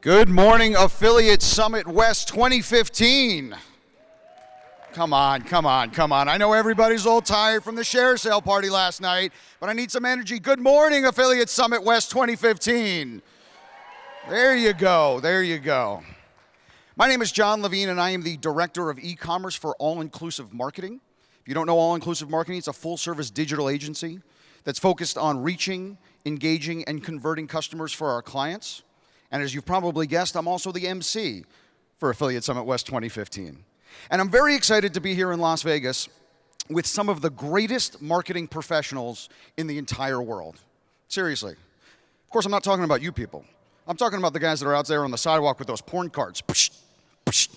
Good morning, Affiliate Summit West 2015. Come on. I know everybody's a little tired from the share sale party last night, but I need some energy. Good morning, Affiliate Summit West 2015. There you go. My name is John Levine, and I am the Director of E-commerce for All-Inclusive Marketing. If you don't know All-Inclusive Marketing, it's a full-service digital agency that's focused on reaching, engaging, and converting customers for our clients. And as you've probably guessed, I'm also the MC for Affiliate Summit West 2015. And I'm very excited to be here in Las Vegas with some of the greatest marketing professionals in the entire world. Seriously. Of course, I'm not talking about you people. I'm talking about the guys that are out there on the sidewalk with those porn cards. Psh, psh.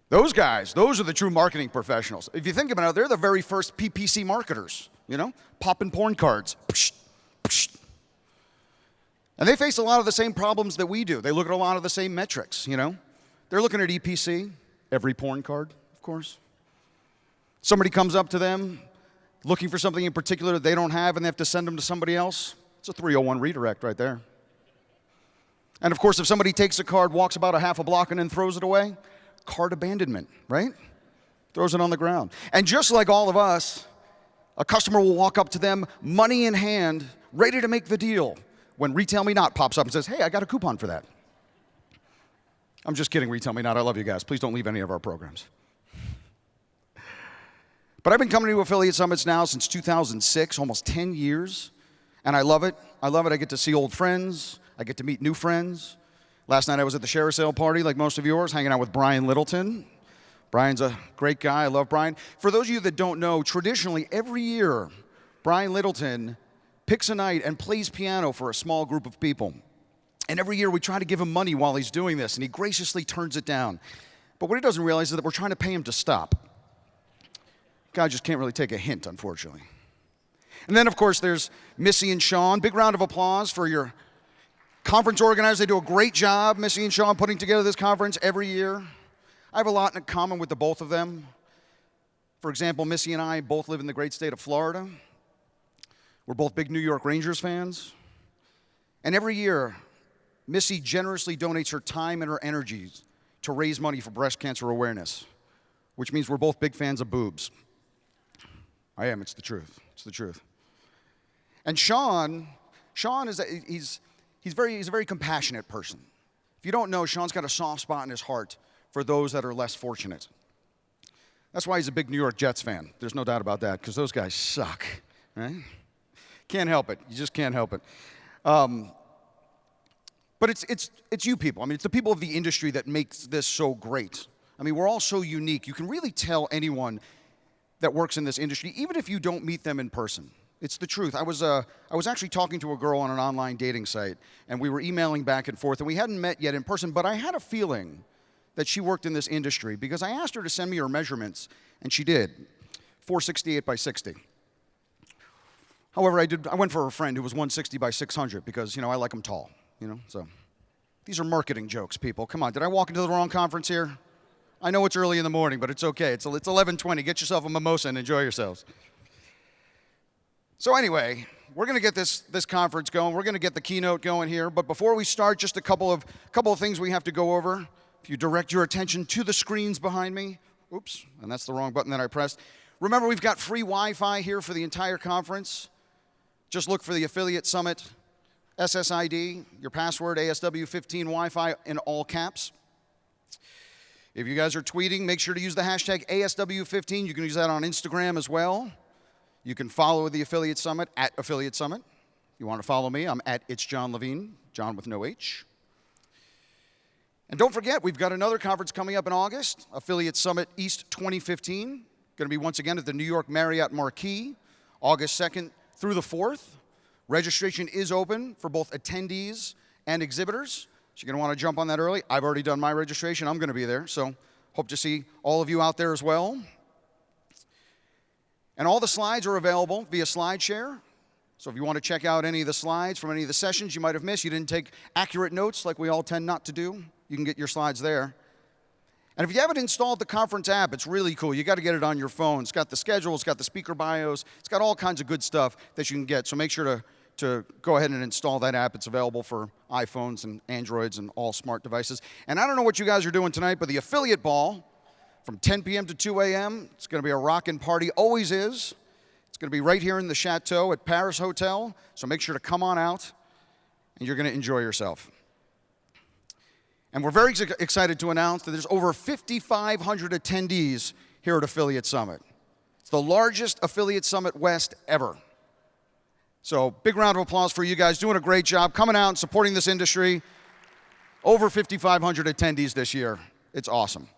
Those guys, those are the true marketing professionals. If you think about it, they're the very first PPC marketers, popping porn cards. Psh, psh. And they face a lot of the same problems that we do. They look at a lot of the same metrics, They're looking at EPC, every porn card, of course. Somebody comes up to them looking for something in particular that they don't have, and they have to send them to somebody else. It's a 301 redirect right there. And of course, if somebody takes a card, walks about a half a block, and then throws it away, card abandonment, right? Throws it on the ground. And just like all of us, a customer will walk up to them, money in hand, ready to make the deal, when Retail Me Not pops up and says, hey, I got a coupon for that. I'm just kidding, Retail Me Not. I love you guys. Please don't leave any of our programs. But I've been coming to Affiliate Summits now since 2006, almost 10 years, and I love it. I get to see old friends. I get to meet new friends. Last night I was at the share sale party, like most of yours, hanging out with Brian Littleton. Brian's a great guy. I love Brian. For those of you that don't know, traditionally, every year, Brian Littleton picks a night and plays piano for a small group of people. And every year we try to give him money while he's doing this, and he graciously turns it down. But what he doesn't realize is that we're trying to pay him to stop. Guy just can't really take a hint, unfortunately. And then, of course, there's Missy and Sean. Big round of applause for your conference organizers. They do a great job, Missy and Sean, putting together this conference every year. I have a lot in common with the both of them. For example, Missy and I both live in the great state of Florida. We're both big New York Rangers fans. And every year, Missy generously donates her time and her energies to raise money for breast cancer awareness, which means we're both big fans of boobs. I am, it's the truth. And Sean is he's a very compassionate person. If you don't know, Sean's got a soft spot in his heart for those that are less fortunate. That's why he's a big New York Jets fan. There's no doubt about that, because those guys suck, right? Can't help it. You just can't help it. But it's you people. It's the people of the industry that makes this so great. We're all so unique. You can really tell anyone that works in this industry, even if you don't meet them in person. It's the truth. I was actually talking to a girl on an online dating site, and we were emailing back and forth, and we hadn't met yet in person, but I had a feeling that she worked in this industry because I asked her to send me her measurements, and she did, 468 by 60. However, I went for a friend who was 160 by 600 because, I like them tall, so. These are marketing jokes, people. Come on, did I walk into the wrong conference here? I know it's early in the morning, but it's okay. It's 11:20. Get yourself a mimosa and enjoy yourselves. So anyway, we're going to get this conference going. We're going to get the keynote going here. But before we start, just a couple of things we have to go over. If you direct your attention to the screens behind me. Oops, and that's the wrong button that I pressed. Remember, we've got free Wi-Fi here for the entire conference. Just look for the Affiliate Summit SSID, your password, ASW15 Wi-Fi in all caps. If you guys are tweeting, make sure to use the hashtag ASW15. You can use that on Instagram as well. You can follow the Affiliate Summit at Affiliate Summit. You want to follow me, I'm at It's John Levine, John with no H. And don't forget, we've got another conference coming up in August, Affiliate Summit East 2015. Going to be once again at the New York Marriott Marquis, August 2nd through the 4th. Registration is open for both attendees and exhibitors, so you're going to want to jump on that early. I've already done my registration. I'm going to be there, so hope to see all of you out there as well. And all the slides are available via SlideShare, so if you want to check out any of the slides from any of the sessions you might have missed, you didn't take accurate notes like we all tend not to do, you can get your slides there. And if you haven't installed the conference app, it's really cool. You got to get it on your phone. It's got the schedule, it's got the speaker bios, it's got all kinds of good stuff that you can get. So make sure to to go ahead and install that app. It's available for iPhones and Androids and all smart devices. And I don't know what you guys are doing tonight, but the affiliate ball from 10 p.m. to 2 a.m., it's going to be a rockin' party, always is. It's going to be right here in the Chateau at Paris Hotel, so make sure to come on out, and you're going to enjoy yourself. And we're very excited to announce that there's over 5,500 attendees here at Affiliate Summit. It's the largest Affiliate Summit West ever. So big round of applause for you guys, doing a great job, coming out and supporting this industry. Over 5,500 attendees this year. It's awesome.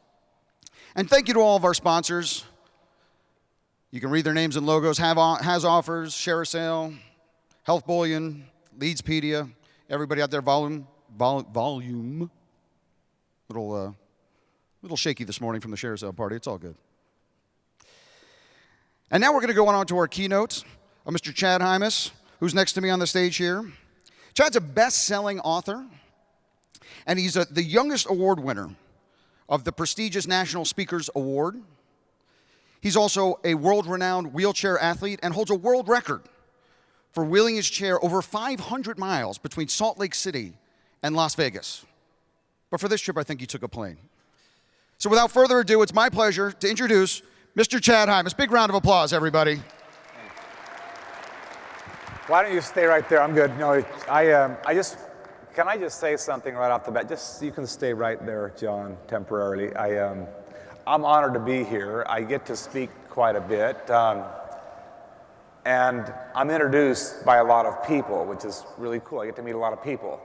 And thank you to all of our sponsors. You can read their names and logos. Has Offers, Share a Sale, Health Bullion, Leadspedia, everybody out there, Volume. Little shaky this morning from the Share a Sale party. It's all good. And now we're going to go on to our keynote of Mr. Chad Hymas, who's next to me on the stage here. Chad's a best-selling author, and he's the youngest award winner of the prestigious National Speakers Award. He's also a world-renowned wheelchair athlete and holds a world record for wheeling his chair over 500 miles between Salt Lake City and Las Vegas. But for this trip, I think he took a plane. So without further ado, it's my pleasure to introduce Mr. Chad Hymas. Big round of applause, everybody. Why don't you stay right there? I'm good. No, can I just say something right off the bat? Just you can stay right there, John, temporarily. I'm honored to be here. I get to speak quite a bit, and I'm introduced by a lot of people, which is really cool. I get to meet a lot of people.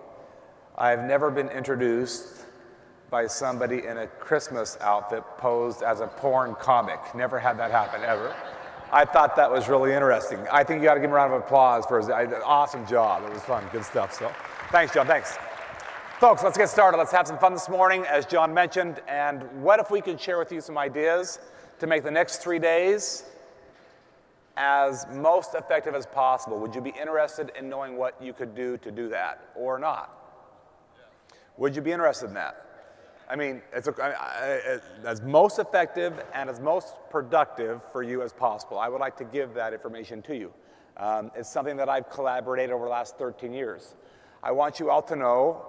I've never been introduced by somebody in a Christmas outfit posed as a porn comic. Never had that happen, ever. I thought that was really interesting. I think you got to give him a round of applause for his awesome job. It was fun, good stuff. So, thanks, John, thanks. Folks, let's get started. Let's have some fun this morning, as John mentioned. And what if we could share with you some ideas to make the next 3 days as most effective as possible? Would you be interested in knowing what you could do to do that or not? Would you be interested in that? I mean, it's as most effective and as most productive for you as possible. I would like to give that information to you. It's something that I've collaborated over the last 13 years. I want you all to know,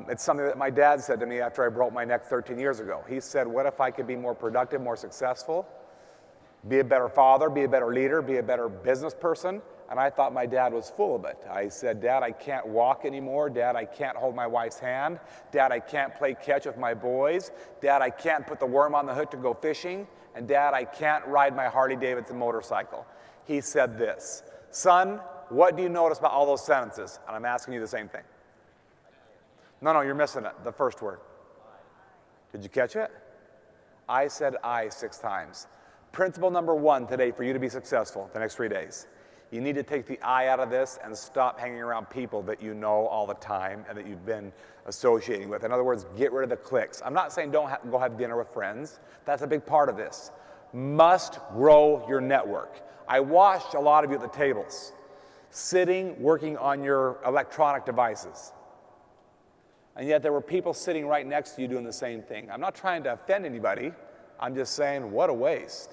it's something that my dad said to me after I broke my neck 13 years ago. He said, what if I could be more productive, more successful, be a better father, be a better leader, be a better business person? And I thought my dad was full of it. I said, Dad, I can't walk anymore. Dad, I can't hold my wife's hand. Dad, I can't play catch with my boys. Dad, I can't put the worm on the hook to go fishing. And Dad, I can't ride my Harley-Davidson motorcycle. He said this, son, what do you notice about all those sentences? And I'm asking you the same thing. No, you're missing it, the first word. Did you catch it? I said I 6 times. Principle number 1 today for you to be successful the next 3 days. You need to take the I out of this and stop hanging around people that you know all the time and that you've been associating with. In other words, get rid of the cliques. I'm not saying don't go have dinner with friends. That's a big part of this. Must grow your network. I watched a lot of you at the tables, sitting, working on your electronic devices. And yet there were people sitting right next to you doing the same thing. I'm not trying to offend anybody. I'm just saying, what a waste.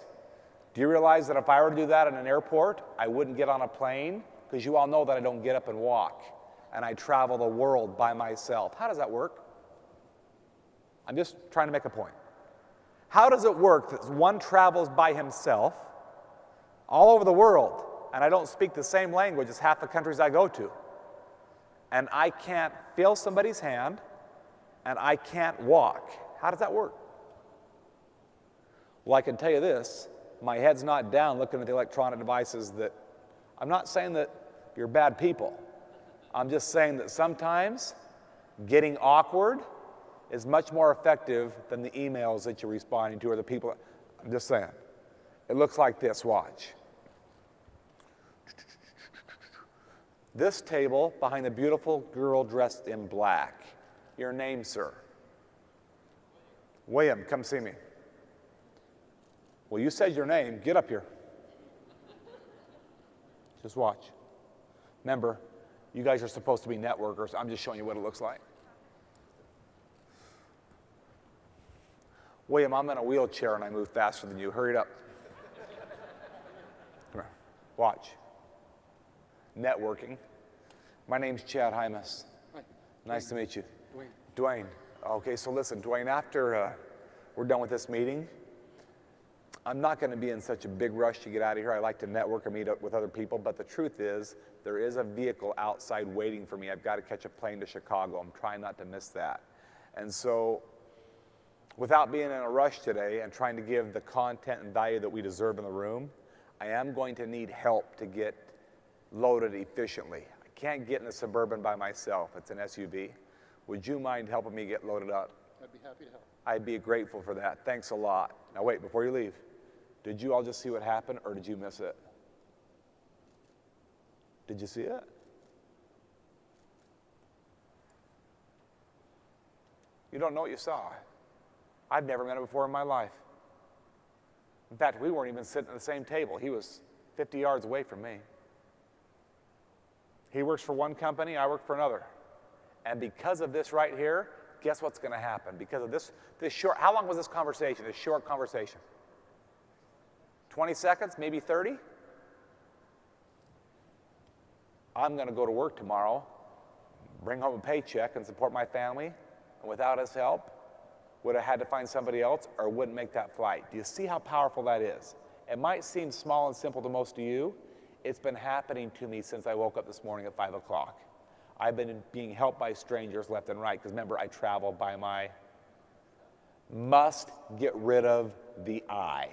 Do you realize that if I were to do that in an airport, I wouldn't get on a plane? Because you all know that I don't get up and walk, and I travel the world by myself. How does that work? I'm just trying to make a point. How does it work that one travels by himself all over the world, and I don't speak the same language as half the countries I go to, and I can't feel somebody's hand, and I can't walk? How does that work? Well, I can tell you this. My head's not down looking at the electronic devices that, I'm not saying that you're bad people. I'm just saying that sometimes getting awkward is much more effective than the emails that you're responding to or the people. I'm just saying. It looks like this, watch. This table behind the beautiful girl dressed in black. Your name, sir? William, come see me. Well, you said your name. Get up here. Just watch. Remember, you guys are supposed to be networkers. I'm just showing you what it looks like. William, I'm in a wheelchair and I move faster than you. Hurry it up. Come here. Watch. Networking. My name's Chad Hymas. Hi. Nice to meet you. Dwayne. Dwayne. Okay, so listen, Dwayne, after we're done with this meeting, I'm not going to be in such a big rush to get out of here. I like to network and meet up with other people, but the truth is, there is a vehicle outside waiting for me. I've got to catch a plane to Chicago. I'm trying not to miss that. And so, without being in a rush today and trying to give the content and value that we deserve in the room, I am going to need help to get loaded efficiently. I can't get in the Suburban by myself. It's an SUV. Would you mind helping me get loaded up? I'd be happy to help. I'd be grateful for that. Thanks a lot. Now wait, before you leave, did you all just see what happened or did you miss it? Did you see it? You don't know what you saw. I've never met him before in my life. In fact, we weren't even sitting at the same table. He was 50 yards away from me. He works for one company, I work for another. And because of this right here, guess what's going to happen? Because of this short, how long was this conversation, this short conversation? 20 seconds, maybe 30? I'm going to go to work tomorrow, bring home a paycheck and support my family, and without his help, would have had to find somebody else or wouldn't make that flight. Do you see how powerful that is? It might seem small and simple to most of you. It's been happening to me since I woke up this morning at 5 o'clock. I've been being helped by strangers left and right, because remember, I travel by my must get rid of the I.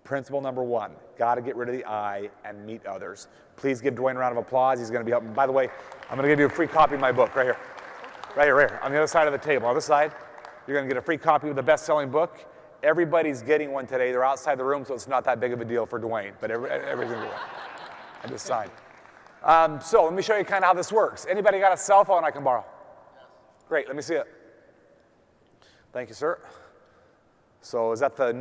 Principle number one, got to get rid of the I and meet others. Please give Dwayne a round of applause. He's going to be helping. By the way, I'm going to give you a free copy of my book right here. Right here, right here, on the other side of the table. On this side, you're going to get a free copy of the best-selling book. Everybody's getting one today. They're outside the room, so it's not that big of a deal for Dwayne, but everybody's going to get one. I just signed. So let me show you kind of how this works. Anybody got a cell phone I can borrow? Yes. Great, let me see it. Thank you, sir. So is that the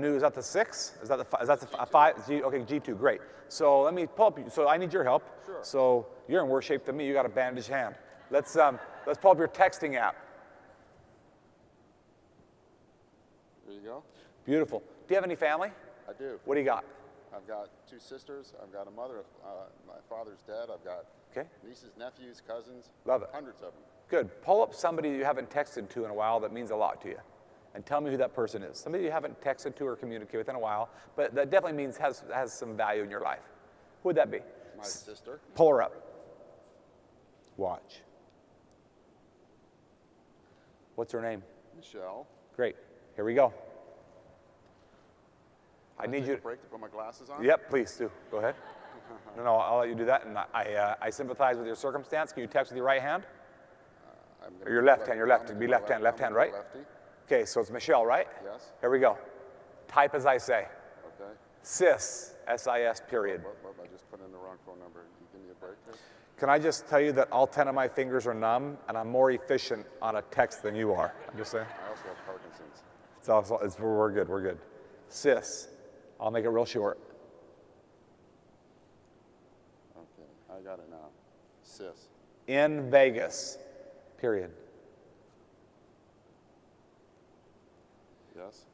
6? Is that the 5? Okay, G2, great. So let me pull up, so I need your help. Sure. So you're in worse shape than me, you got a bandaged hand. Let's pull up your texting app. There you go. Beautiful. Do you have any family? I do. What do you got? I've got 2 sisters. I've got a mother. My father's dead. I've got nieces, nephews, cousins. Love it. Hundreds of them. Good. Pull up somebody you haven't texted to in a while that means a lot to you. And tell me who that person is. Somebody you haven't texted to or communicated with in a while, but that definitely means has some value in your life. Who would that be? My sister. Pull her up. Watch. What's her name? Michelle. Great. Here we go. I need take you a break to put my glasses on? Yep, please do. Go ahead. No, I'll let you do that. And I sympathize with your circumstance. Can you text with your right hand? Or your left hand? Your left. Be left hand. Left hand, right? Lefty. Okay, so it's Michelle, right? Yes. Here we go. Type as I say. Okay. Sis, S-I-S, period. I just put in the wrong phone number. You give me a break here? Can I just tell you that all 10 of my fingers are numb, and I'm more efficient on a text than you are? I'm just saying. I also have Parkinson's. We're good, we're good. Sis, I'll make it real short. Okay, I got it now. Sis. In Vegas, period. Yes.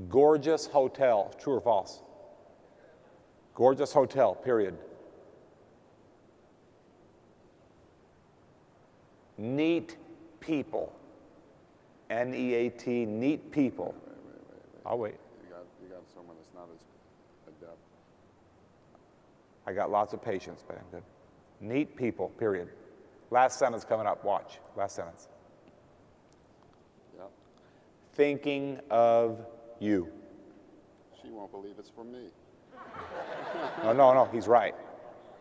Gorgeous hotel, true or false? Gorgeous hotel, period. Neat people. N-E-A-T, neat people. Wait. I'll wait. You got someone that's not as adept. I got lots of patience, but I'm good. Neat people, period. Last sentence coming up, watch. Last sentence. Yep. Thinking of you. She won't believe it's from me. No, he's right.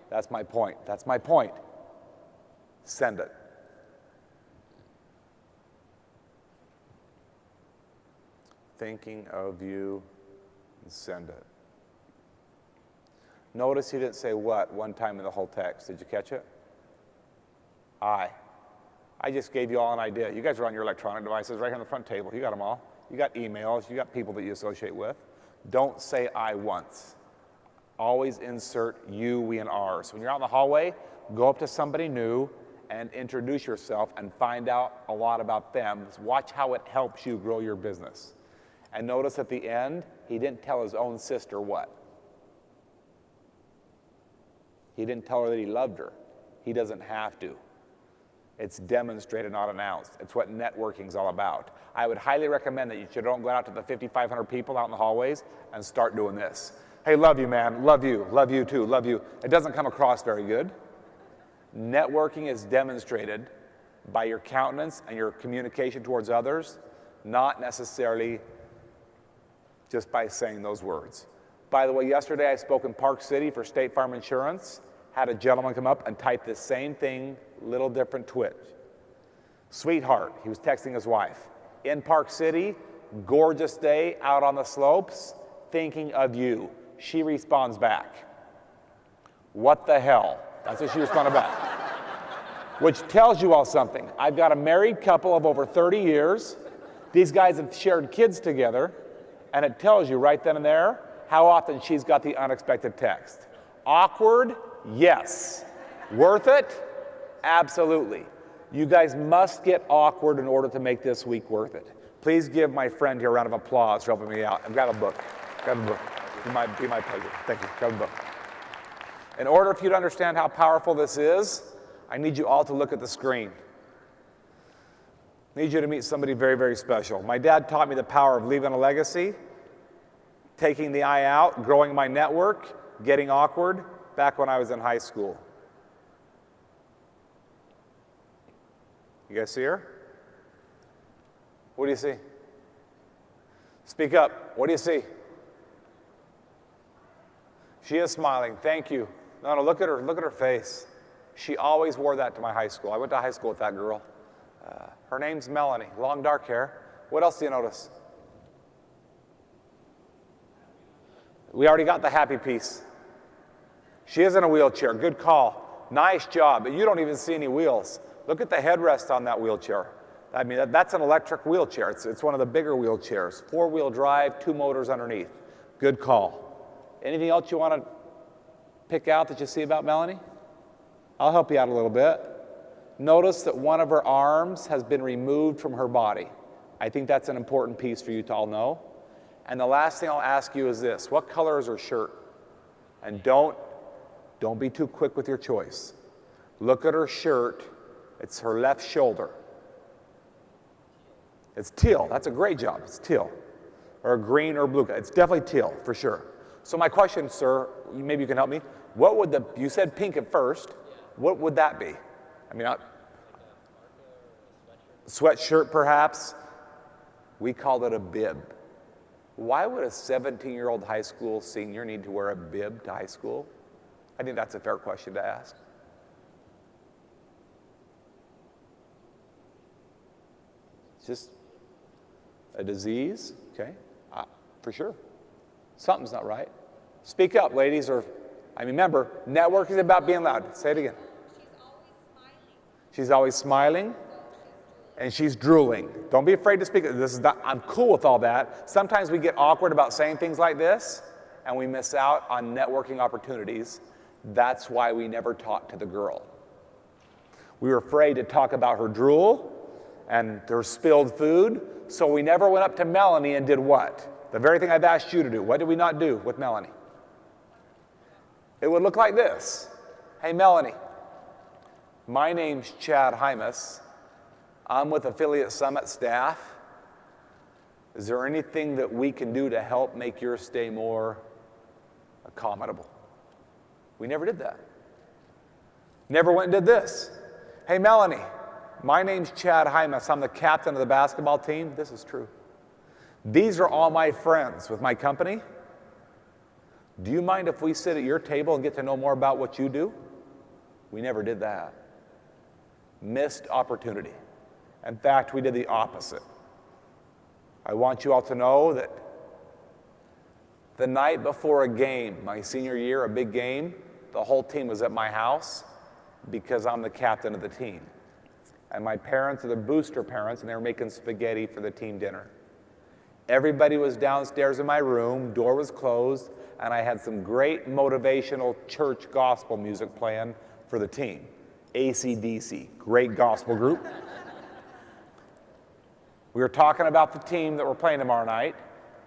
That's my point. That's my point. Send it. Thinking of you, and send it. Notice he didn't say what one time in the whole text. Did you catch it? I just gave you all an idea. You guys are on your electronic devices right here on the front table. You got them all. You got emails. You got people that you associate with. Don't say I once. Always insert you, we, and ours. When you're out in the hallway, go up to somebody new and introduce yourself and find out a lot about them. Watch how it helps you grow your business. And notice at the end, he didn't tell his own sister what? He didn't tell her that he loved her. He doesn't have to. It's demonstrated, not announced. It's what networking's all about. I would highly recommend that you don't go out to the 5,500 people out in the hallways and start doing this. Hey, love you, man. Love you too, love you. It doesn't come across very good. Networking is demonstrated by your countenance and your communication towards others, not necessarily just by saying those words. By the way, yesterday I spoke in Park City for State Farm Insurance, had a gentleman come up and type the same thing, little different twitch. Sweetheart, he was texting his wife. In Park City, gorgeous day out on the slopes, thinking of you. She responds back, what the hell? That's what she responded back. Which tells you all something. I've got a married couple of over 30 years. These guys have shared kids together, and it tells you right then and there how often she's got the unexpected text. Awkward? Yes. Worth it? Absolutely. You guys must get awkward in order to make this week worth it. Please give my friend here a round of applause for helping me out. I've got a book. Got a book. Be my pleasure. Thank you. Got a book. In order for you to understand how powerful this is, I need you all to look at the screen. I need you to meet somebody very, very special. My dad taught me the power of leaving a legacy, taking the eye out, growing my network, getting awkward, back when I was in high school. You guys see her? What do you see? Speak up. What do you see? She is smiling. Thank you. No, look at her. Look at her face. She always wore that to my high school. I went to high school with that girl. Her name's Melanie. Long dark hair. What else do you notice? We already got the happy piece. She is in a wheelchair. Good call. Nice job. But you don't even see any wheels. Look at the headrest on that wheelchair. I mean, that's an electric wheelchair. It's one of the bigger wheelchairs. 4-wheel drive, 2 motors underneath. Good call. Anything else you want to pick out that you see about Melanie? I'll help you out a little bit. Notice that one of her arms has been removed from her body. I think that's an important piece for you to all know. And the last thing I'll ask you is this. What color is her shirt? And don't be too quick with your choice. Look at her shirt. It's her left shoulder. It's teal. That's a great job. It's teal. Or green or blue. It's definitely teal, for sure. So my question, sir, maybe you can help me. What would you said pink at first. What would that be? I mean, sweatshirt perhaps. We called it a bib. Why would a 17-year-old high school senior need to wear a bib to high school? I think that's a fair question to ask. It's just a disease, okay? For sure. Something's not right. Speak up, ladies, remember, network is about being loud. Say it again. She's always smiling, and she's drooling. Don't be afraid to speak. I'm cool with all that. Sometimes we get awkward about saying things like this, and we miss out on networking opportunities. That's why we never talked to the girl. We were afraid to talk about her drool and her spilled food, so we never went up to Melanie and did what? The very thing I've asked you to do. What did we not do with Melanie? It would look like this. Hey, Melanie, my name's Chad Hymas. I'm with Affiliate Summit staff. Is there anything that we can do to help make your stay more accommodable? We never did that. Never went and did this. Hey, Melanie, my name's Chad Hymas. I'm the captain of the basketball team. This is true. These are all my friends with my company. Do you mind if we sit at your table and get to know more about what you do? We never did that. Missed opportunity. In fact, we did the opposite. I want you all to know that the night before a game, my senior year, a big game, the whole team was at my house because I'm the captain of the team. And my parents are the booster parents, and they were making spaghetti for the team dinner. Everybody was downstairs in my room, door was closed, and I had some great motivational church gospel music playing for the team. AC/DC, great gospel group. We were talking about the team that we're playing tomorrow night,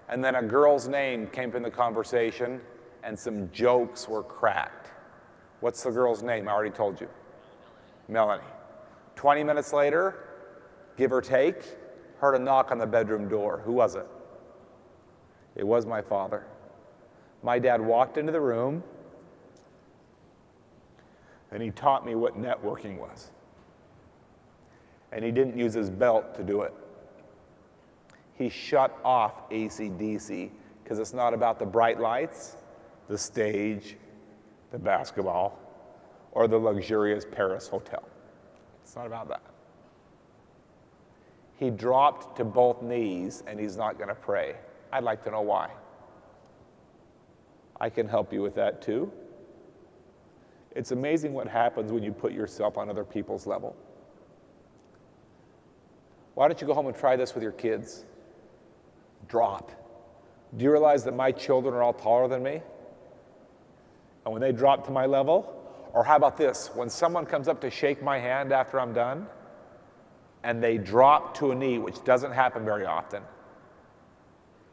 and then a girl's name came in the conversation, and some jokes were cracked. What's the girl's name? I already told you. Melanie. 20 minutes later, give or take, heard a knock on the bedroom door. Who was it? It was my father. My dad walked into the room, and he taught me what networking was. And he didn't use his belt to do it. He shut off AC/DC, because it's not about the bright lights, the stage, the basketball, or the luxurious Paris hotel. It's not about that. He dropped to both knees, and he's not going to pray. I'd like to know why. I can help you with that too. It's amazing what happens when you put yourself on other people's level. Why don't you go home and try this with your kids? Drop. Do you realize that my children are all taller than me? And when they drop to my level, or how about this? When someone comes up to shake my hand after I'm done, and they drop to a knee, which doesn't happen very often,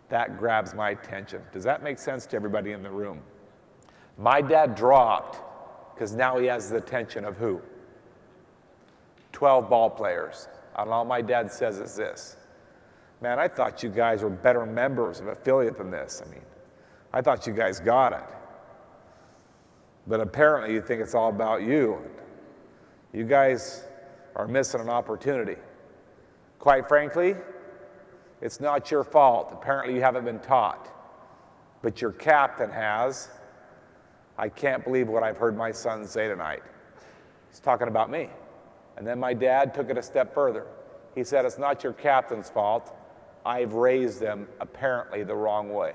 that grabs my attention. Does that make sense to everybody in the room? My dad dropped because now he has the attention of who? 12 ball players. And all my dad says is this: man, I thought you guys were better members of affiliate than this. I mean, I thought you guys got it. But apparently you think it's all about you. You guys are missing an opportunity. Quite frankly, it's not your fault. Apparently you haven't been taught. But your captain has. I can't believe what I've heard my son say tonight. He's talking about me. And then my dad took it a step further. He said, it's not your captain's fault. I've raised them apparently the wrong way.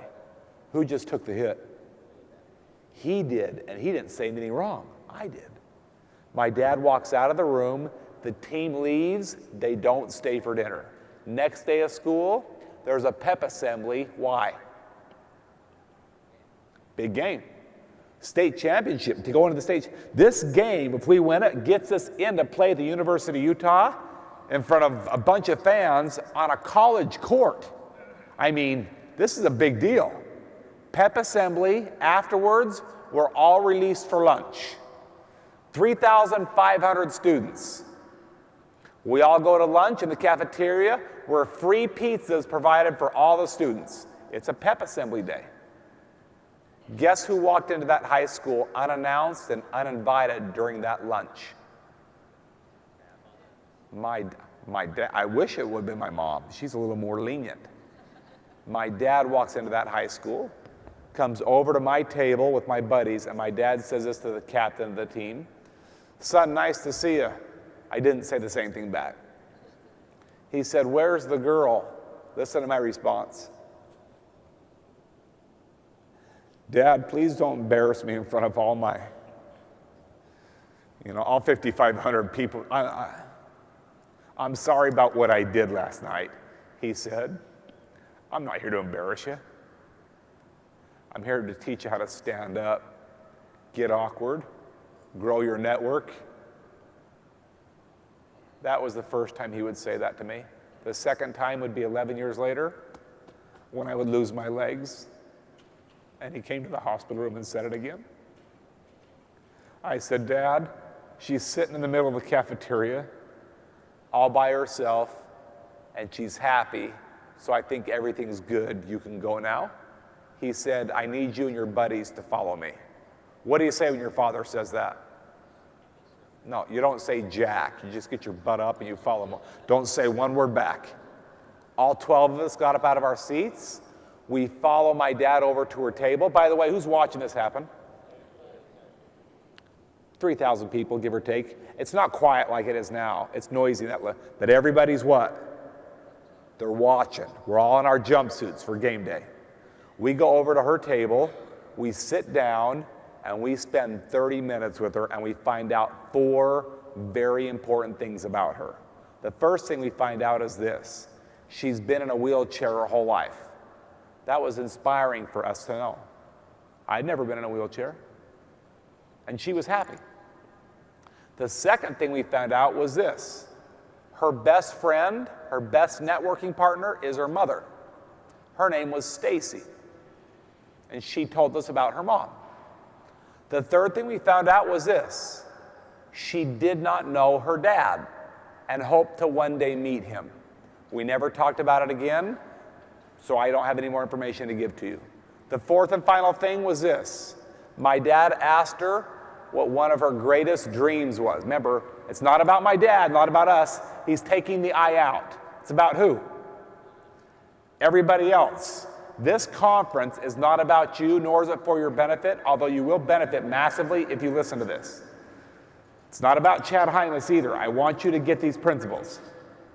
Who just took the hit? He did, and he didn't say anything wrong. I did. My dad walks out of the room, the team leaves, they don't stay for dinner. Next day of school, there's a pep assembly. Why? Big game. State championship, to go into the state. This game, if we win it, gets us in to play at the University of Utah in front of a bunch of fans on a college court. I mean, this is a big deal. Pep assembly, afterwards, we're all released for lunch. 3,500 students. We all go to lunch in the cafeteria where free pizza is provided for all the students. It's a pep assembly day. Guess who walked into that high school unannounced and uninvited during that lunch? My dad. I wish it would have been my mom. She's a little more lenient. My dad walks into that high school, comes over to my table with my buddies, and my dad says this to the captain of the team: son, nice to see you. I didn't say the same thing back. He said, where's the girl? Listen to my response. Dad, please don't embarrass me in front of all my, all 5,500 people. I'm sorry about what I did last night, he said. I'm not here to embarrass you. I'm here to teach you how to stand up, get awkward, grow your network. That was the first time he would say that to me. The second time would be 11 years later when I would lose my legs. And he came to the hospital room and said it again. I said, Dad, she's sitting in the middle of the cafeteria all by herself, and she's happy, so I think everything's good. You can go now. He said, I need you and your buddies to follow me. What do you say when your father says that? No, you don't say jack. You just get your butt up and you follow him. Don't say one word back. All 12 of us got up out of our seats. We follow my dad over to her table. By the way, who's watching this happen? 3,000 people, give or take. It's not quiet like it is now. It's noisy, but everybody's what? They're watching. We're all in our jumpsuits for game day. We go over to her table, we sit down, and we spend 30 minutes with her, and we find out 4 very important things about her. The first thing we find out is this: she's been in a wheelchair her whole life. That was inspiring for us to know. I'd never been in a wheelchair, and she was happy. The second thing we found out was this: her best friend, her best networking partner is her mother. Her name was Stacy, and she told us about her mom. The third thing we found out was this: She did not know her dad and hoped to one day meet him. We never talked about it again, so I don't have any more information to give to you. The fourth and final thing was this. My dad asked her what one of her greatest dreams was. Remember, it's not about my dad, not about us. He's taking the I out. It's about who? Everybody else. This conference is not about you, nor is it for your benefit, although you will benefit massively if you listen to this. It's not about Chad Hymas either. I want you to get these principles.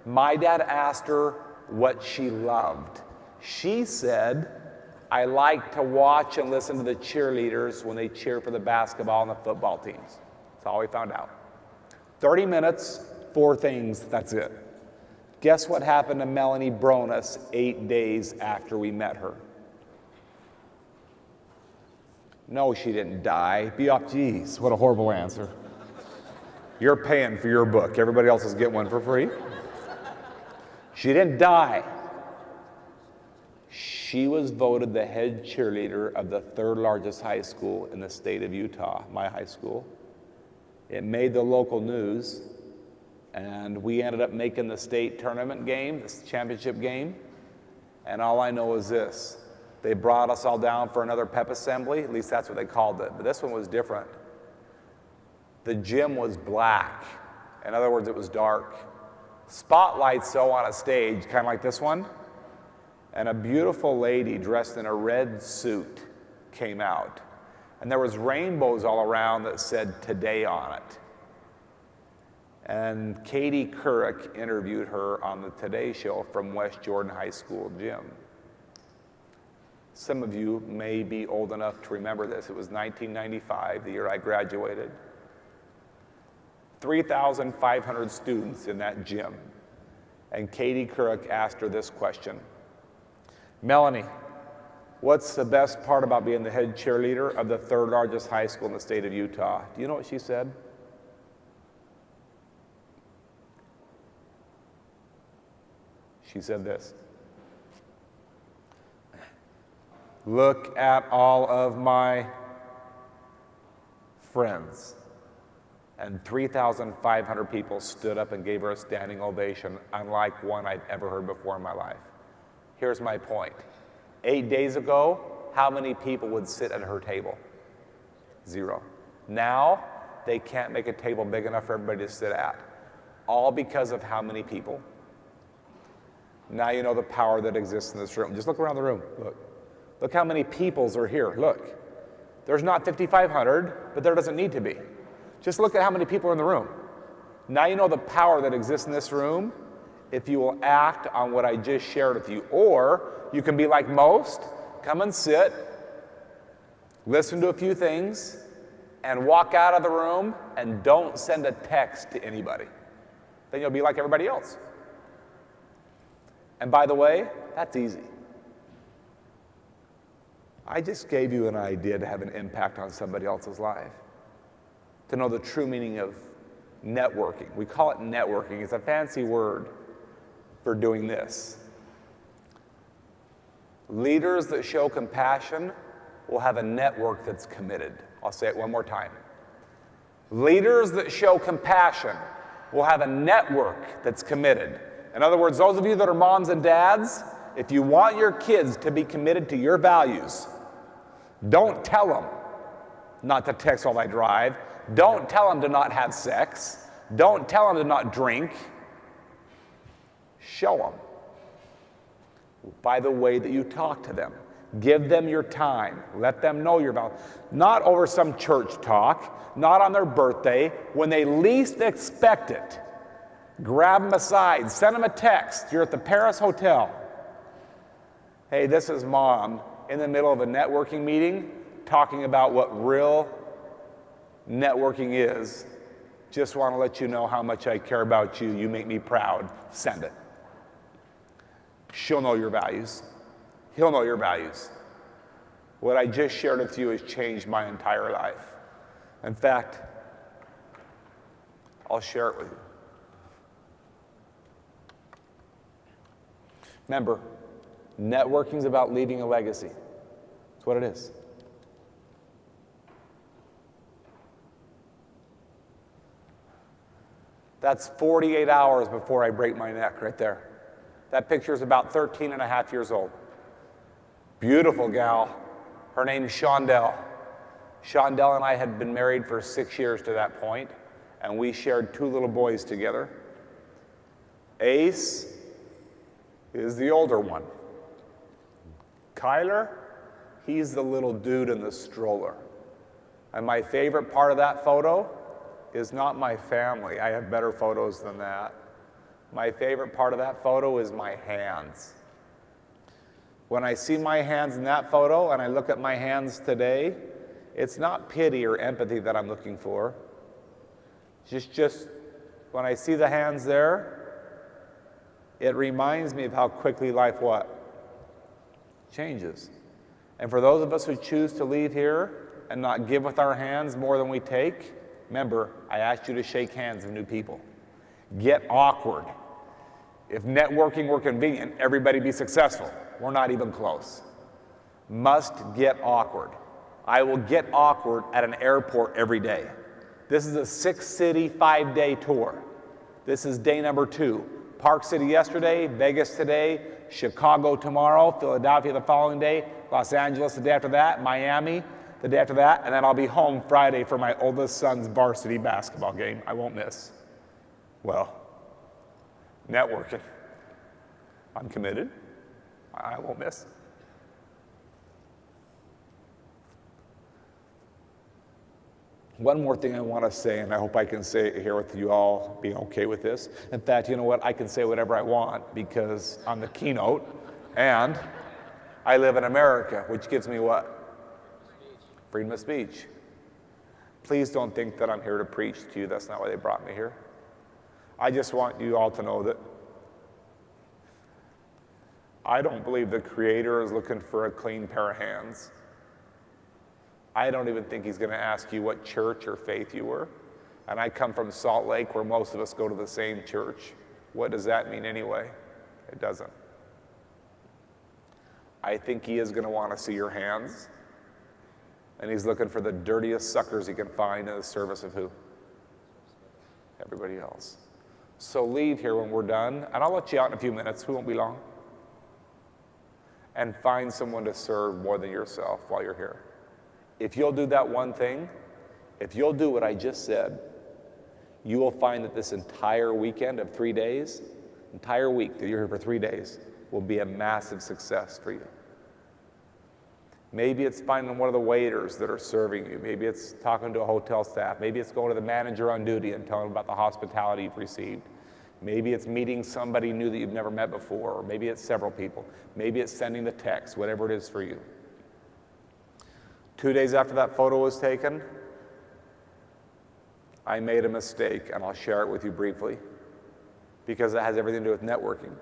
My dad asked her what she loved. She said, I like to watch and listen to the cheerleaders when they cheer for the basketball and the football teams. That's all we found out. 30 minutes, 4 things, that's it. Guess what happened to Melanie Bronis 8 days after we met her? No, she didn't die. Geez, what a horrible answer. You're paying for your book. Everybody else is getting one for free. She didn't die. She was voted the head cheerleader of the 3rd largest high school in the state of Utah, my high school. It made the local news, and we ended up making the state tournament game, the championship game. And all I know is this. They brought us all down for another pep assembly, at least that's what they called it, but this one was different. The gym was black. In other words, it was dark. Spotlights, so on a stage, kind of like this one, and a beautiful lady dressed in a red suit came out. And there was rainbows all around that said today on it. And Katie Couric interviewed her on the Today Show from West Jordan High School gym. Some of you may be old enough to remember this. It was 1995, the year I graduated. 3,500 students in that gym. And Katie Couric asked her this question. Melanie, what's the best part about being the head cheerleader of the 3rd largest high school in the state of Utah? Do you know what she said? She said this. Look at all of my friends. And 3,500 people stood up and gave her a standing ovation, unlike one I'd ever heard before in my life. Here's my point. 8 days ago, how many people would sit at her table? 0. Now, they can't make a table big enough for everybody to sit at. All because of how many people? Now you know the power that exists in this room. Just look around the room. Look. Look how many peoples are here. Look. There's not 5,500, but there doesn't need to be. Just look at how many people are in the room. Now you know the power that exists in this room if you will act on what I just shared with you. Or you can be like most, come and sit, listen to a few things, and walk out of the room and don't send a text to anybody. Then you'll be like everybody else. And by the way, that's easy. I just gave you an idea to have an impact on somebody else's life. To know the true meaning of networking. We call it networking. It's a fancy word for doing this. Leaders that show compassion will have a network that's committed. I'll say it one more time. Leaders that show compassion will have a network that's committed. In other words, those of you that are moms and dads, if you want your kids to be committed to your values, don't tell them not to text while they drive. Don't tell them to not have sex. Don't tell them to not drink. Show them by the way that you talk to them. Give them your time. Let them know your values. Not over some church talk, not on their birthday, when they least expect it. Grab them aside, send them a text. You're at the Paris Hotel. Hey, this is mom in the middle of a networking meeting talking about what real networking is. Just want to let you know how much I care about you. You make me proud. Send it. She'll know your values. He'll know your values. What I just shared with you has changed my entire life. In fact, I'll share it with you. Remember, networking is about leaving a legacy. That's what it is. That's 48 hours before I break my neck right there. That picture is about 13 and a half years old. Beautiful gal. Her name's Shondell. Shondell and I had been married for 6 years to that point, and we shared 2 little boys together. Ace is the older one. Kyler, he's the little dude in the stroller. And my favorite part of that photo is not my family. I have better photos than that. My favorite part of that photo is my hands. When I see my hands in that photo and I look at my hands today, it's not pity or empathy that I'm looking for. Just when I see the hands there, it reminds me of how quickly life what? Changes. And for those of us who choose to leave here and not give with our hands more than we take, remember, I asked you to shake hands with new people. Get awkward. If networking were convenient, everybody be successful. We're not even close. Must get awkward. I will get awkward at an airport every day. This is a 6-city, 5-day tour. This is day number 2. Park City yesterday, Vegas today, Chicago tomorrow, Philadelphia the following day, Los Angeles the day after that, Miami the day after that, and then I'll be home Friday for my oldest son's varsity basketball game. I won't miss. Well, networking. I'm committed. I won't miss. One more thing I want to say, and I hope I can say it here with you all being okay with this. In fact, you know what? I can say whatever I want because I'm the keynote, and I live in America, which gives me what? Freedom of speech. Please don't think that I'm here to preach to you. That's not why they brought me here. I just want you all to know that I don't believe the Creator is looking for a clean pair of hands. I don't even think he's going to ask you what church or faith you were. And I come from Salt Lake, where most of us go to the same church. What does that mean anyway? It doesn't. I think he is going to want to see your hands. And he's looking for the dirtiest suckers he can find in the service of who? Everybody else. So leave here when we're done, and I'll let you out in a few minutes. We won't be long. And find someone to serve more than yourself while you're here. If you'll do that one thing, if you'll do what I just said, you will find that this entire weekend of 3 days, entire week that you're here for 3 days, will be a massive success for you. Maybe it's finding one of the waiters that are serving you. Maybe it's talking to a hotel staff. Maybe it's going to the manager on duty and telling them about the hospitality you've received. Maybe it's meeting somebody new that you've never met before, or maybe it's several people. Maybe it's sending the text, whatever it is for you. 2 days after that photo was taken, I made a mistake, and I'll share it with you briefly, because it has everything to do with networking,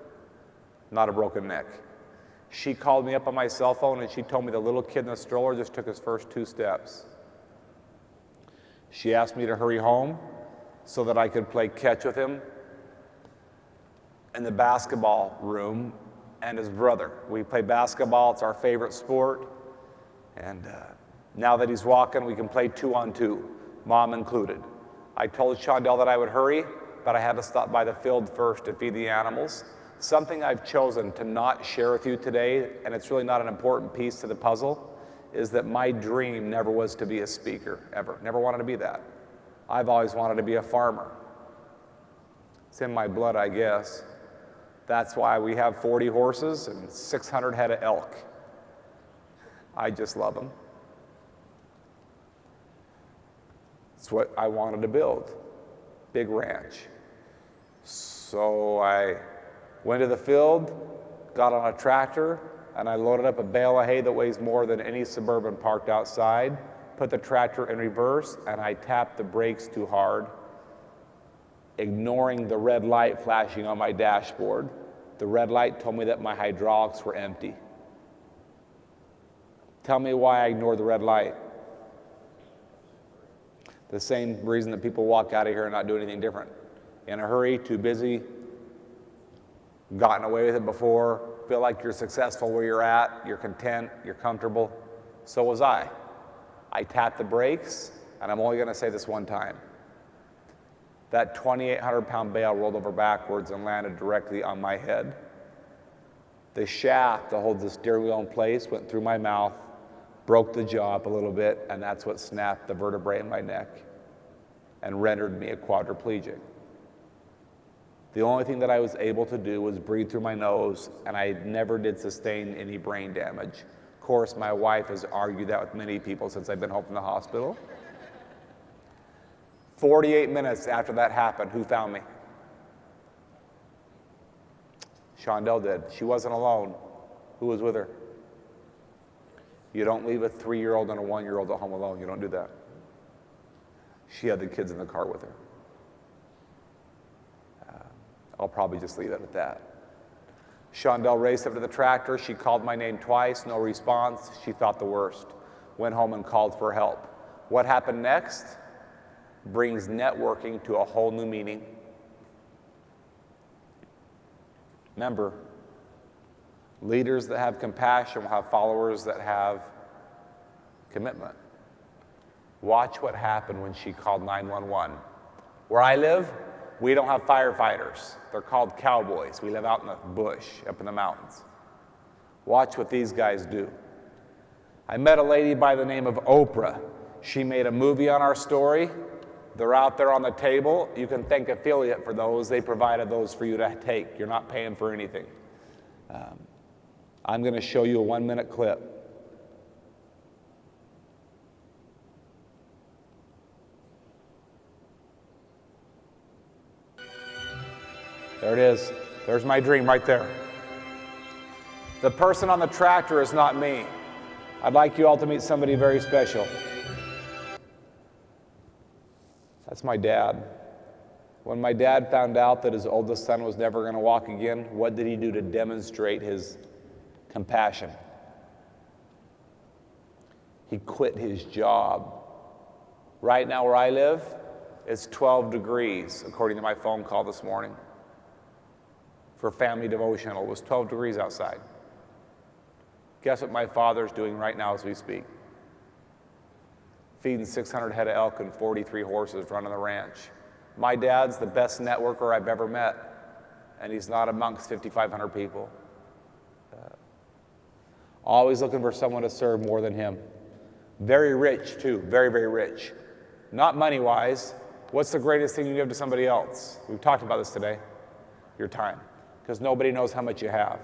not a broken neck. She called me up on my cell phone, and she told me the little kid in the stroller just took his first 2 steps. She asked me to hurry home so that I could play catch with him in the basketball room and his brother. We play basketball, it's our favorite sport, and now that he's walking, we can play 2-on-2, mom included. I told Shondell that I would hurry, but I had to stop by the field first to feed the animals. Something I've chosen to not share with you today, and it's really not an important piece to the puzzle, is that my dream never was to be a speaker, ever. Never wanted to be that. I've always wanted to be a farmer. It's in my blood, I guess. That's why we have 40 horses and 600 head of elk. I just love them. It's what I wanted to build, big ranch. So I went to the field, got on a tractor, and I loaded up a bale of hay that weighs more than any Suburban parked outside, put the tractor in reverse, and I tapped the brakes too hard, ignoring the red light flashing on my dashboard. The red light told me that my hydraulics were empty. Tell me why I ignored the red light. The same reason that people walk out of here and not do anything different. In a hurry, too busy, gotten away with it before, feel like you're successful where you're at, you're content, you're comfortable. So was I. I tapped the brakes, and I'm only going to say this one time. That 2,800-pound bale rolled over backwards and landed directly on my head. The shaft that holds the steering wheel in place went through my mouth, broke the jaw up a little bit, and that's what snapped the vertebrae in my neck and rendered me a quadriplegic. The only thing that I was able to do was breathe through my nose, and I never did sustain any brain damage. Of course, my wife has argued that with many people since I've been home from the hospital. 48 minutes after that happened, who found me? Shondell did. She wasn't alone. Who was with her? You don't leave a 3-year-old and a 1-year-old at home alone. You don't do that. She had the kids in the car with her. I'll probably just leave it at that. Shondell raced up to the tractor. She called my name twice, no response. She thought the worst. Went home and called for help. What happened next brings networking to a whole new meaning. Remember, leaders that have compassion will have followers that have commitment. Watch what happened when she called 911. Where I live, we don't have firefighters. They're called cowboys. We live out in the bush, up in the mountains. Watch what these guys do. I met a lady by the name of Oprah. She made a movie on our story. They're out there on the table. You can thank affiliate for those. They provided those for you to take. You're not paying for anything. I'm going to show you a 1-minute clip. There it is. There's my dream right there. The person on the tractor is not me. I'd like you all to meet somebody very special. That's my dad. When my dad found out that his oldest son was never going to walk again, what did he do to demonstrate his compassion? He quit his job. Right now where I live, it's 12 degrees, according to my phone call this morning. For family devotional, it was 12 degrees outside. Guess what my father's doing right now as we speak? Feeding 600 head of elk and 43 horses running the ranch. My dad's the best networker I've ever met, and he's not amongst 5,500 people. Always looking for someone to serve more than him. Very rich, too. Very, very rich. Not money-wise. What's the greatest thing you give to somebody else? We've talked about this today. Your time. Because nobody knows how much you have.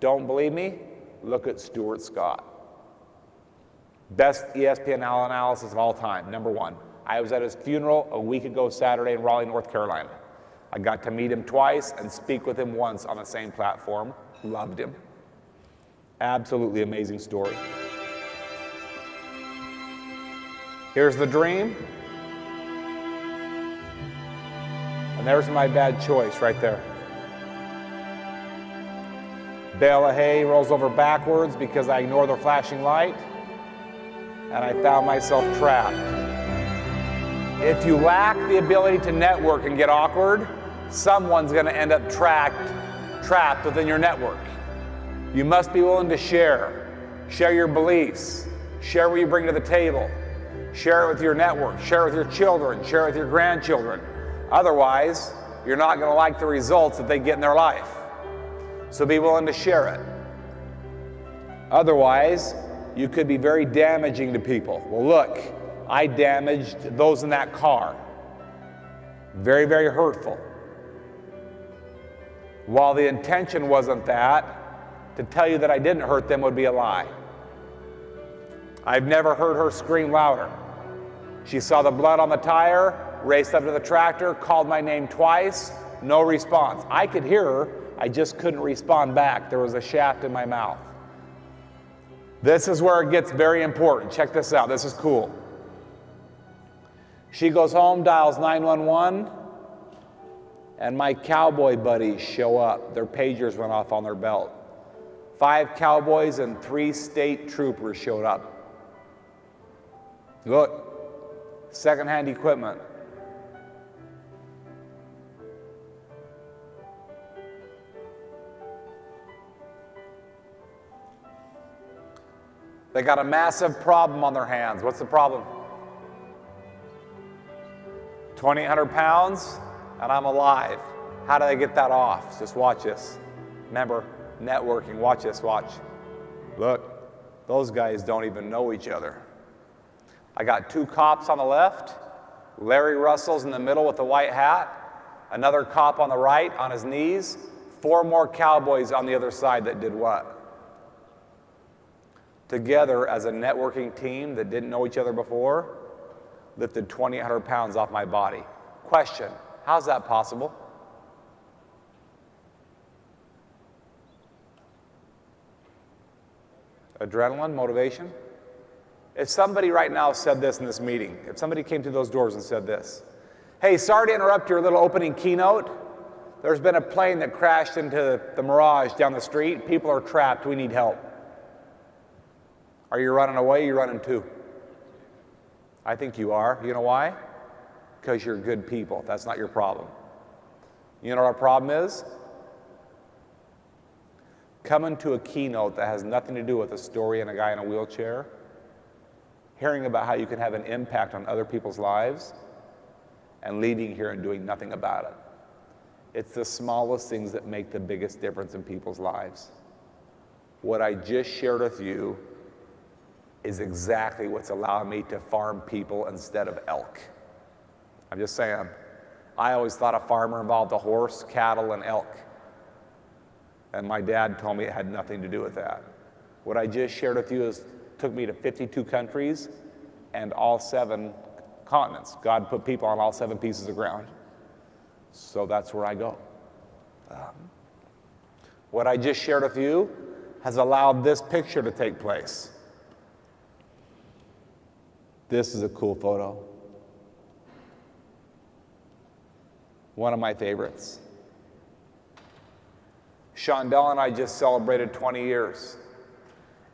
Don't believe me? Look at Stuart Scott. Best ESPN analysis of all time, #1. I was at his funeral a week ago Saturday in Raleigh, North Carolina. I got to meet him twice and speak with him once on the same platform. Loved him. Absolutely amazing story. Here's the dream. And there's my bad choice right there. Bale of hay rolls over backwards because I ignore the flashing light, and I found myself trapped. If you lack the ability to network and get awkward, someone's going to end up trapped within your network. You must be willing to share your beliefs, share what you bring to the table, share it with your network, share it with your children, share it with your grandchildren. Otherwise, you're not going to like the results that they get in their life. So be willing to share it. Otherwise, you could be very damaging to people. Well, look, I damaged those in that car. Very, very hurtful. While the intention wasn't that, to tell you that I didn't hurt them would be a lie. I've never heard her scream louder. She saw the blood on the tire, raced up to the tractor, called my name twice, no response. I could hear her, I just couldn't respond back. There was a shaft in my mouth. This is where it gets very important. Check this out, this is cool. She goes home, dials 911, and my cowboy buddies show up. Their pagers went off on their belt. 5 cowboys and 3 state troopers showed up. Look, secondhand equipment. They got a massive problem on their hands. What's the problem? 2,800 pounds, and I'm alive. How do I get that off? Just watch this. Remember, networking, watch this, watch. Look, those guys don't even know each other. I got 2 cops on the left, Larry Russell's in the middle with the white hat, another cop on the right on his knees, 4 more cowboys on the other side that did what? Together as a networking team that didn't know each other before, lifted 2,800 pounds off my body. Question, how's that possible? Adrenaline, motivation? If somebody right now said this in this meeting, if somebody came through those doors and said this, hey, sorry to interrupt your little opening keynote. There's been a plane that crashed into the Mirage down the street. People are trapped. We need help. Are you running away? You're running too. I think you are. You know why? Because you're good people. That's not your problem. You know what our problem is? Coming to a keynote that has nothing to do with a story and a guy in a wheelchair, hearing about how you can have an impact on other people's lives, and leaving here and doing nothing about it. It's the smallest things that make the biggest difference in people's lives. What I just shared with you is exactly what's allowed me to farm people instead of elk. I'm just saying, I always thought a farmer involved a horse, cattle, and elk. And my dad told me it had nothing to do with that. What I just shared with you took me to 52 countries and all 7 continents. God put people on all 7 pieces of ground. So that's where I go. What I just shared with you has allowed this picture to take place. This is a cool photo. One of my favorites. Shondell and I just celebrated 20 years.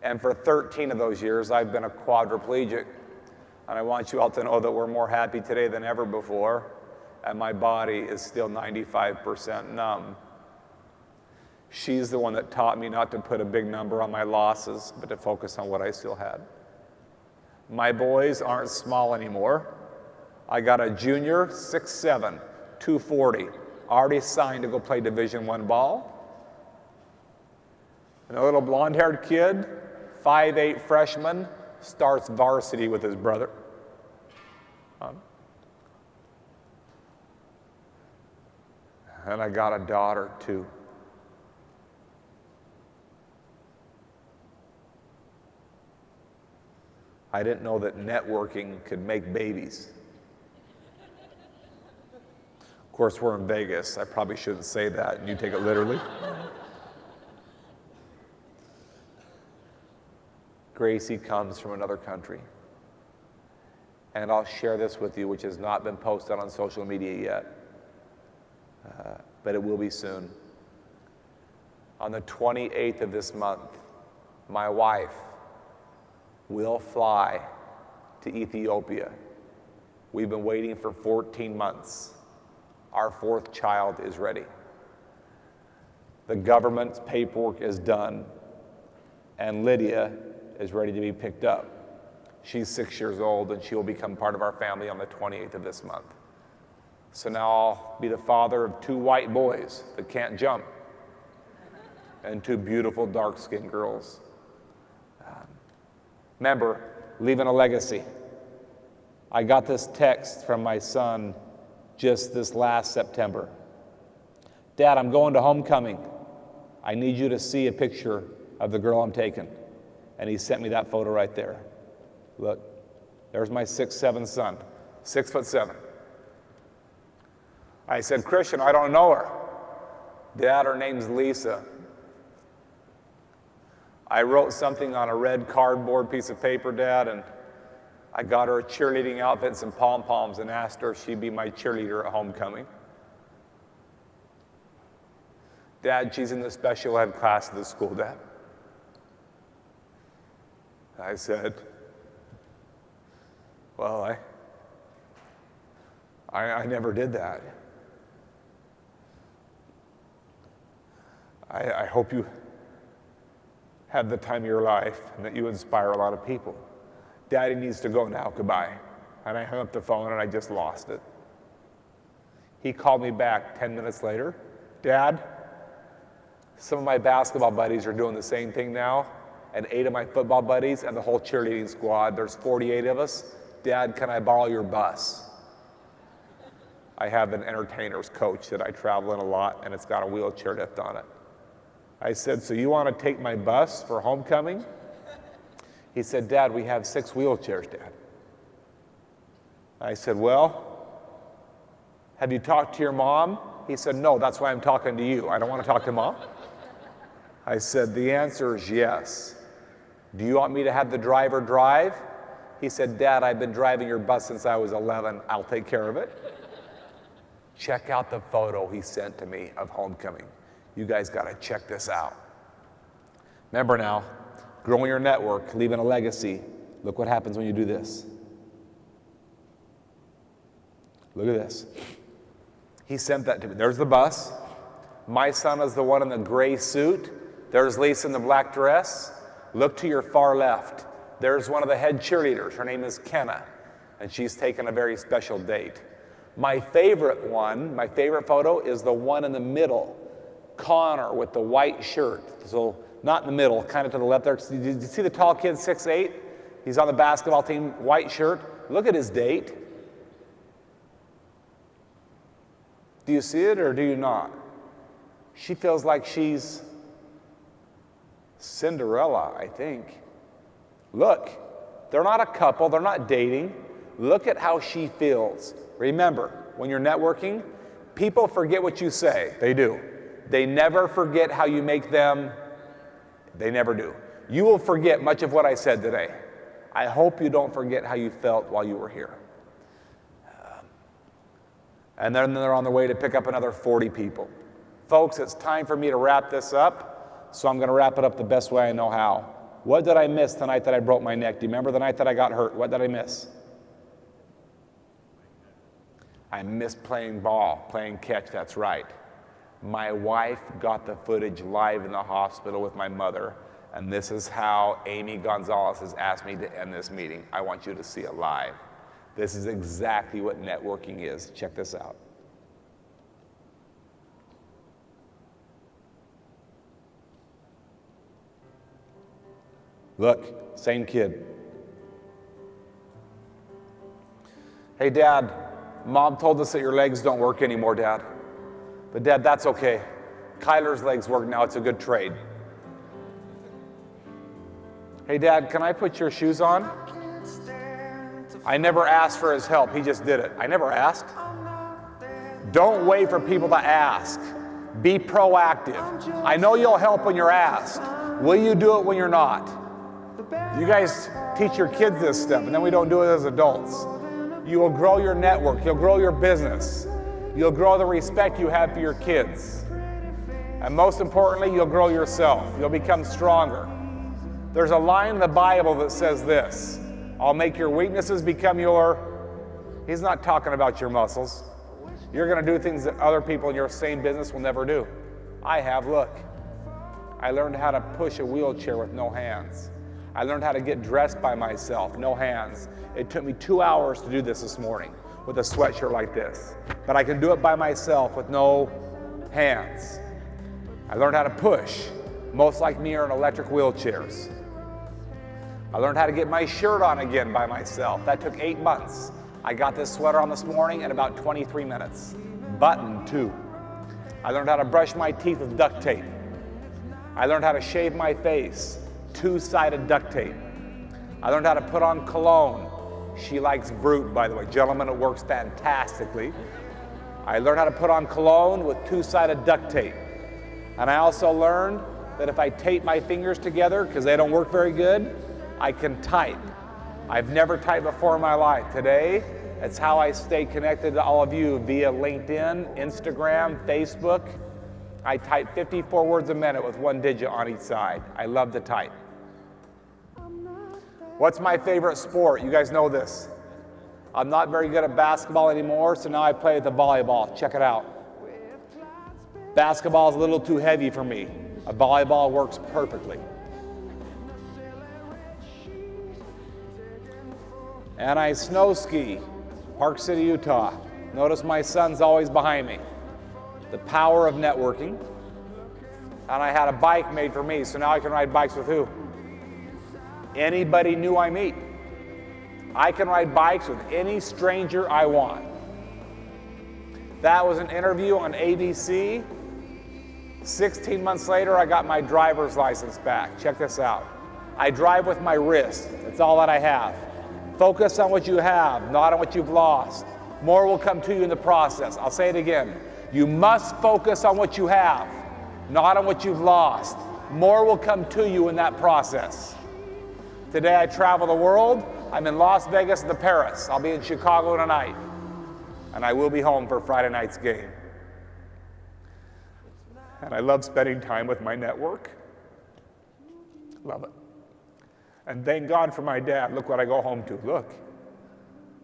And for 13 of those years, I've been a quadriplegic. And I want you all to know that we're more happy today than ever before. And my body is still 95% numb. She's the one that taught me not to put a big number on my losses, but to focus on what I still had. My boys aren't small anymore. I got a junior, 6'7", 240, already signed to go play Division I ball. And a little blonde-haired kid, 5'8" freshman, starts varsity with his brother. And I got a daughter, too. I didn't know that networking could make babies. Of course, we're in Vegas. I probably shouldn't say that, and you take it literally. Gracie comes from another country. And I'll share this with you, which has not been posted on social media yet, but it will be soon. On the 28th of this month, my wife will fly to Ethiopia. We've been waiting for 14 months. Our 4th child is ready. The government's paperwork is done, and Lydia is ready to be picked up. She's 6 years old, and she will become part of our family on the 28th of this month. So now I'll be the father of 2 white boys that can't jump, and 2 beautiful dark-skinned girls. Remember, leaving a legacy. I got this text from my son just this last September. Dad, I'm going to homecoming. I need you to see a picture of the girl I'm taking. And he sent me that photo right there. Look, there's my 6'7" son, 6'7". I said, Christian, I don't know her. Dad, her name's Lisa. I wrote something on a red cardboard piece of paper, Dad, and I got her a cheerleading outfit and some pom-poms and asked her if she'd be my cheerleader at homecoming. Dad, she's in the special ed class of the school, Dad. I said, well, I never did that. I hope you have the time of your life and that you inspire a lot of people. Daddy needs to go now, goodbye. And I hung up the phone and I just lost it. He called me back 10 minutes later. Dad, some of my basketball buddies are doing the same thing now, and 8 of my football buddies and the whole cheerleading squad, there's 48 of us. Dad, can I borrow your bus? I have an entertainer's coach that I travel in a lot, and it's got a wheelchair lift on it. I said, so you want to take my bus for homecoming? He said, Dad, we have 6 wheelchairs, Dad. I said, well, have you talked to your mom? He said, no, that's why I'm talking to you. I don't want to talk to Mom. I said, the answer is yes. Do you want me to have the driver drive? He said, Dad, I've been driving your bus since I was 11. I'll take care of it. Check out the photo he sent to me of homecoming. You guys got to check this out. Remember now, growing your network, leaving a legacy. Look what happens when you do this. Look at this. He sent that to me. There's the bus. My son is the one in the gray suit. There's Lisa in the black dress. Look to your far left. There's one of the head cheerleaders. Her name is Kenna, and she's taken a very special date. My favorite one, my favorite photo is the one in the middle, Connor with the white shirt. So not in the middle, kind of to the left there. Did you see the tall kid, 6'8"? He's on the basketball team, white shirt. Look at his date. Do you see it or do you not? She feels like she's Cinderella, I think. Look, they're not a couple, they're not dating. Look at how she feels. Remember, when you're networking, people forget what you say. They do. They never forget how you make them. They never do. You will forget much of what I said today. I hope you don't forget how you felt while you were here. And then they're on their way to pick up another 40 people. Folks, it's time for me to wrap this up, so I'm going to wrap it up the best way I know how. What did I miss the night that I broke my neck? Do you remember the night that I got hurt? What did I miss? I missed playing ball, playing catch, that's right. My wife got the footage live in the hospital with my mother, and this is how Amy Gonzalez has asked me to end this meeting. I want you to see it live. This is exactly what networking is. Check this out. Look, same kid. Hey, Dad, Mom told us that your legs don't work anymore, Dad. But Dad, that's okay. Kyler's legs work now. It's a good trade. Hey, Dad, can I put your shoes on? I never asked for his help. He just did it. I never asked. Don't wait for people to ask. Be proactive. I know you'll help when you're asked. Will you do it when you're not? You guys teach your kids this stuff, and then we don't do it as adults. You will grow your network. You'll grow your business. You'll grow the respect you have for your kids. And most importantly, you'll grow yourself. You'll become stronger. There's a line in the Bible that says this: I'll make your weaknesses become your... He's not talking about your muscles. You're going to do things that other people in your same business will never do. I have, look. I learned how to push a wheelchair with no hands. I learned how to get dressed by myself, no hands. It took me 2 hours to do this morning with a sweatshirt like this. But I can do it by myself with no hands. I learned how to push. Most like me are in electric wheelchairs. I learned how to get my shirt on again by myself. That took 8 months. I got this sweater on this morning in about 23 minutes. Button, too. I learned how to brush my teeth with duct tape. I learned how to shave my face, 2-sided duct tape. I learned how to put on cologne. She likes Brute, by the way. Gentlemen, it works fantastically. I learned how to put on cologne with 2-sided duct tape. And I also learned that if I tape my fingers together, because they don't work very good, I can type. I've never typed before in my life. Today, it's how I stay connected to all of you via LinkedIn, Instagram, Facebook. I type 54 words a minute with 1 digit on each side. I love to type. What's my favorite sport? You guys know this. I'm not very good at basketball anymore, so now I play with the volleyball. Check it out. Basketball is a little too heavy for me. A volleyball works perfectly. And I snow ski, Park City, Utah. Notice my son's always behind me. The power of networking. And I had a bike made for me, so now I can ride bikes with who? Anybody new I meet. I can ride bikes with any stranger I want. That was an interview on ABC. 16 months later, I got my driver's license back. Check this out. I drive with my wrist. That's all that I have. Focus on what you have, not on what you've lost. More will come to you in the process. I'll say it again. You must focus on what you have, not on what you've lost. More will come to you in that process. Today I travel the world. I'm in Las Vegas and Paris. I'll be in Chicago tonight. And I will be home for Friday night's game. And I love spending time with my network. Love it. And thank God for my dad. Look what I go home to. Look.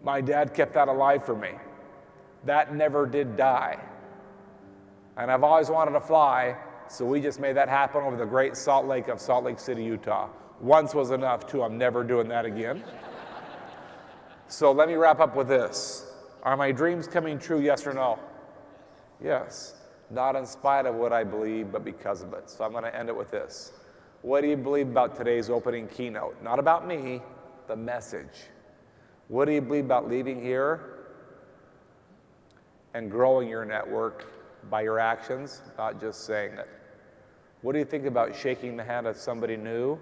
My dad kept that alive for me. That never did die. And I've always wanted to fly, so we just made that happen over the Great Salt Lake of Salt Lake City, Utah. Once was enough, too. I'm never doing that again. So let me wrap up with this. Are my dreams coming true, yes or no? Yes. Not in spite of what I believe, but because of it. So I'm going to end it with this. What do you believe about today's opening keynote? Not about me, the message. What do you believe about leaving here and growing your network by your actions, not just saying it? What do you think about shaking the hand of somebody new,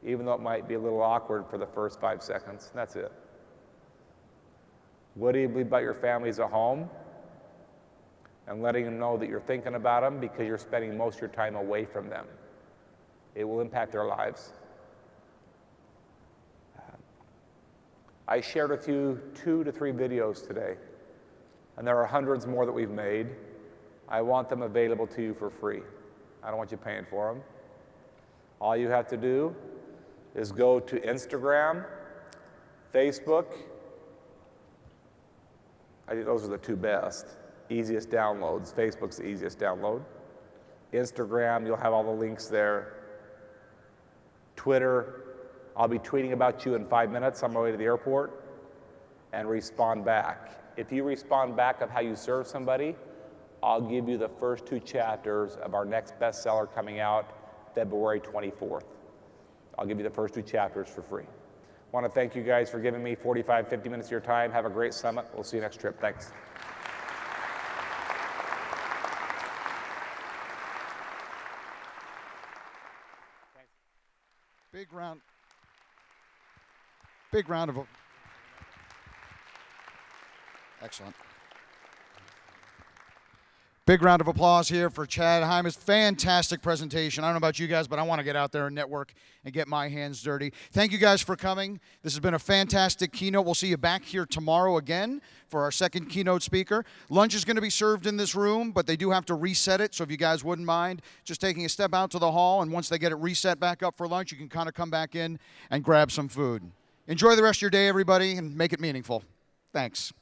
even though it might be a little awkward for the first 5 seconds? That's it. What do you believe about your families at home? And letting them know that you're thinking about them because you're spending most of your time away from them. It will impact their lives. I shared with you 2 to 3 videos today, and there are hundreds more that we've made. I want them available to you for free. I don't want you paying for them. All you have to do is go to Instagram, Facebook. I think those are the 2 best. Easiest downloads. Facebook's the easiest download. Instagram, you'll have all the links there. Twitter, I'll be tweeting about you in 5 minutes on my way to the airport, and respond back. If you respond back of how you serve somebody, I'll give you the first 2 chapters of our next bestseller coming out February 24th. I'll give you the first 2 chapters for free. I want to thank you guys for giving me 45, 50 minutes of your time. Have a great summit. We'll see you next trip. Thanks. Big round of excellent. Big round of applause here for Chad Hymas. Fantastic presentation. I don't know about you guys, but I want to get out there and network and get my hands dirty. Thank you guys for coming. This has been a fantastic keynote. We'll see you back here tomorrow again for our second keynote speaker. Lunch is going to be served in this room, but they do have to reset it, so if you guys wouldn't mind just taking a step out to the hall, and once they get it reset back up for lunch, you can kind of come back in and grab some food. Enjoy the rest of your day, everybody, and make it meaningful. Thanks.